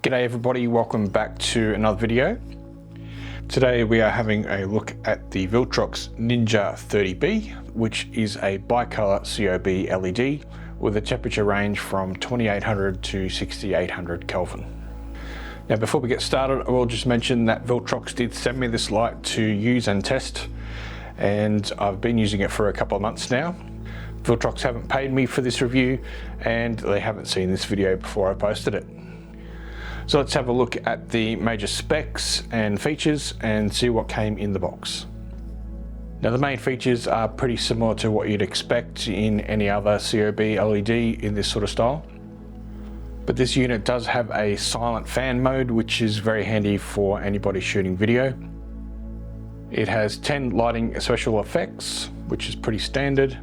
G'day everybody, welcome back to another video. Today we are having a look at the Viltrox Ninja 30B, which is a bicolor COB LED with a temperature range from 2800 to 6800 Kelvin. Now before we get started, I will just mention that Viltrox did send me this light to use and test, and I've been using it for a couple of months now. Viltrox haven't paid me for this review and they haven't seen this video before I posted it. So let's have a look at the major specs and features and see what came in the box. Now the main features are pretty similar to what you'd expect in any other COB LED in this sort of style. But this unit does have a silent fan mode, which is very handy for anybody shooting video. It has 10 lighting special effects, which is pretty standard.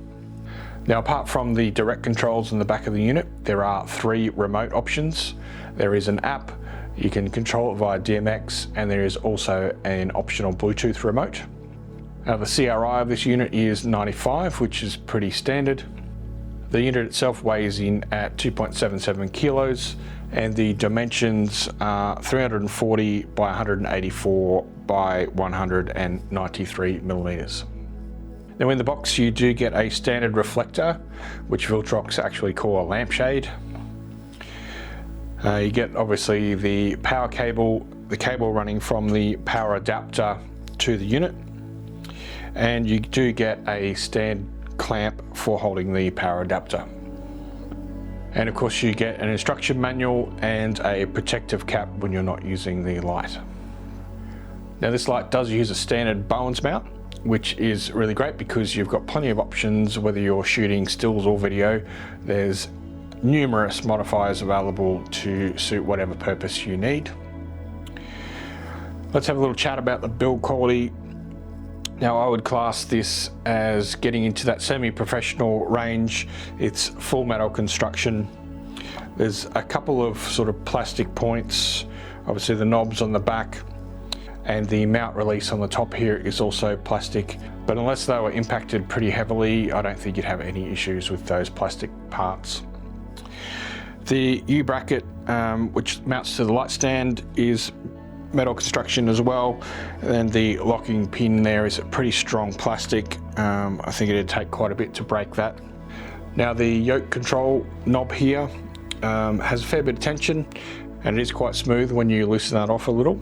Now apart from the direct controls in the back of the unit, there are 3 remote options. There is an app, you can control it via DMX, and there is also an optional Bluetooth remote. Now the CRI of this unit is 95, which is pretty standard. The unit itself weighs in at 2.77 kilos, and the dimensions are 340 by 184 by 193 millimeters. Now in the box you do get a standard reflector, which Viltrox actually call a lampshade. You get obviously the power cable, the cable running from the power adapter to the unit, and you do get a stand clamp for holding the power adapter. And of course you get an instruction manual and a protective cap when you're not using the light. Now this light does use a standard Bowens mount, which is really great because you've got plenty of options whether you're shooting stills or video. There's numerous modifiers available to suit whatever purpose you need. Let's have a little chat about the build quality. Now I would class this as getting into that semi-professional range. It's full metal construction. There's a couple of sort of plastic points, obviously the knobs on the back, and the mount release on the top here is also plastic, but unless they were impacted pretty heavily, I don't think you'd have any issues with those plastic parts. The U-bracket, which mounts to the light stand, is metal construction as well, and the locking pin there is a pretty strong plastic. I think it'd take quite a bit to break that. Now the yoke control knob here has a fair bit of tension, and it is quite smooth when you loosen that off a little.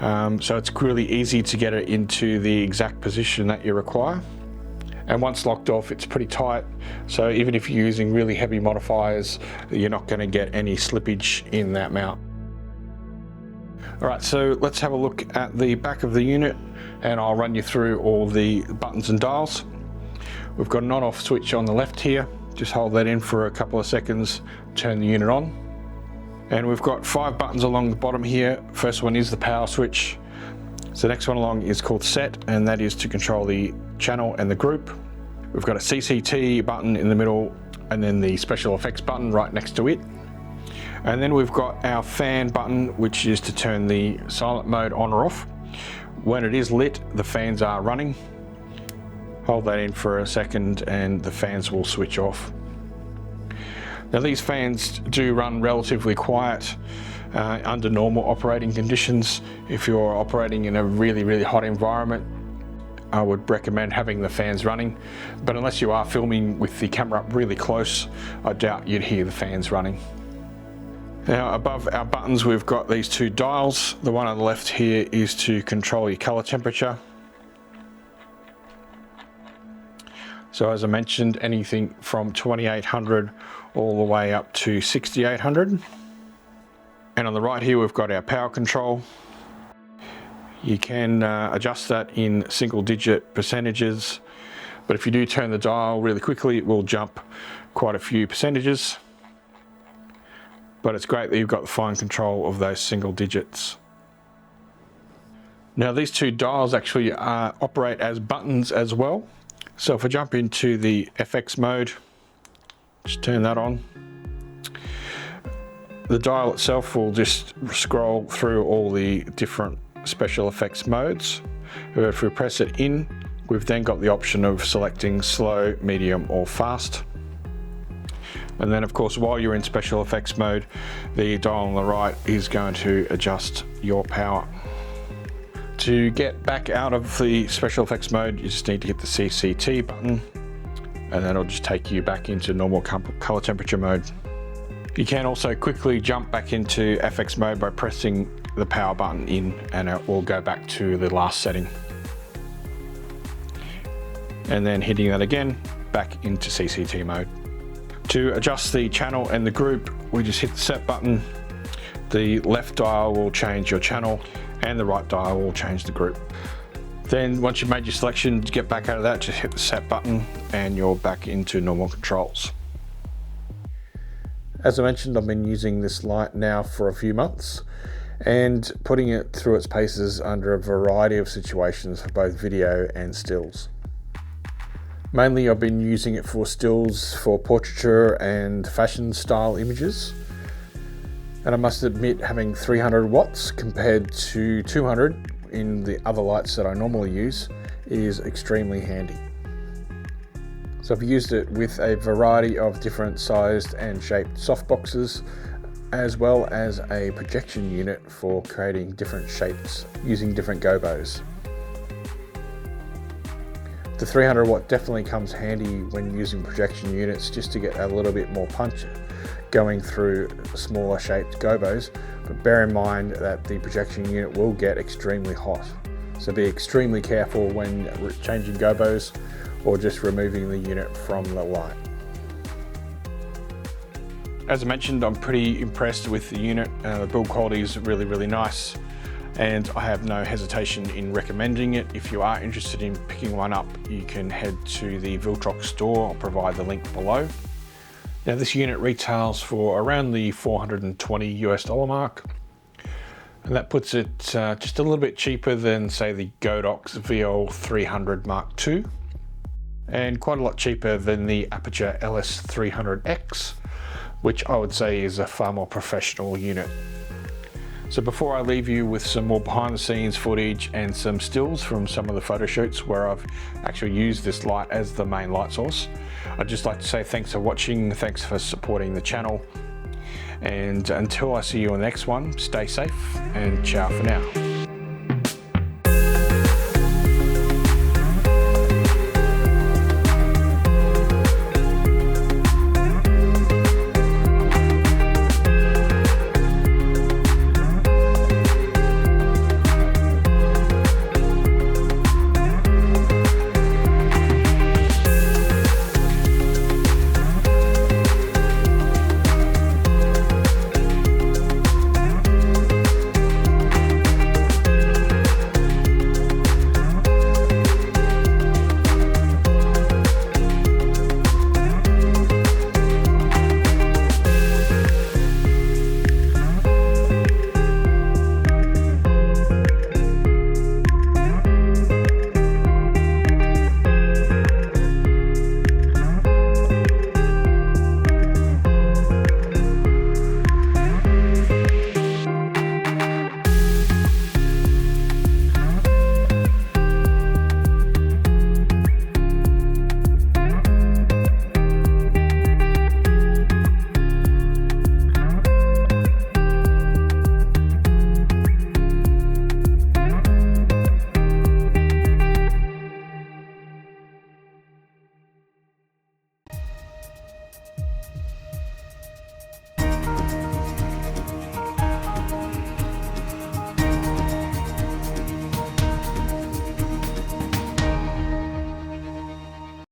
So it's really easy to get it into the exact position that you require. And once locked off, it's pretty tight. So even if you're using really heavy modifiers, you're not going to get any slippage in that mount. All right, so let's have a look at the back of the unit and I'll run you through all the buttons and dials. We've got an on-off switch on the left here. Just hold that in for a couple of seconds, turn the unit on. And we've got 5 buttons along the bottom here. First one is the power switch. So the next one along is called set, and that is to control the channel and the group. We've got a CCT button in the middle, and then the special effects button right next to it. And then we've got our fan button, which is to turn the silent mode on or off. When it is lit, the fans are running. Hold that in for a second and the fans will switch off. Now these fans do run relatively quiet under normal operating conditions. If you're operating in a really hot environment, I would recommend having the fans running, but unless you are filming with the camera up really close, I doubt you'd hear the fans running. Now above our buttons we've got these 2 dials. The one on the left here is to control your color temperature. So as I mentioned, anything from 2800 all the way up to 6800. And on the right here we've got our power control. You can adjust that in single digit percentages, but if you do turn the dial really quickly it will jump quite a few percentages. But it's great that you've got the fine control of those single digits. Now these 2 dials actually operate as buttons as well. So if I jump into the FX mode, just turn that on. The dial itself will just scroll through all the different special effects modes. If we press it in, We've then got the option of selecting slow, medium or fast. And then of course, while you're in special effects mode, the dial on the right is going to adjust your power. To get back out of the special effects mode, you just need to hit the CCT button, and then it'll just take you back into normal color temperature mode. You can also quickly jump back into FX mode by pressing the power button in, and it will go back to the last setting. And then hitting that again, back into CCT mode. To adjust the channel and the group, we just hit the set button. The left dial will change your channel and the right dial will change the group. Then once you've made your selection, to get back out of that, just hit the set button and you're back into normal controls. As I mentioned, I've been using this light now for a few months and putting it through its paces under a variety of situations for both video and stills. Mainly I've been using it for stills for portraiture and fashion style images. And I must admit, having 300 watts compared to 200 in the other lights that I normally use is extremely handy. So I've used it with a variety of different sized and shaped softboxes, as well as a projection unit for creating different shapes using different gobos. The 300 watt definitely comes handy when using projection units, just to get a little bit more punch going through smaller shaped gobos, but bear in mind that the projection unit will get extremely hot. So be extremely careful when changing gobos or just removing the unit from the light. As I mentioned, I'm pretty impressed with the unit. The build quality is really nice, and I have no hesitation in recommending it. If you are interested in picking one up, you can head to the Viltrox store. I'll provide the link below. Now this unit retails for around the $420 US mark, and that puts it just a little bit cheaper than say the Godox VL300 Mark II, and quite a lot cheaper than the Aperture LS300X, which I would say is a far more professional unit. So before I leave you with some more behind the scenes footage and some stills from some of the photo shoots where I've actually used this light as the main light source, I'd just like to say thanks for watching, thanks for supporting the channel, and until I see you on the next one, stay safe and ciao for now.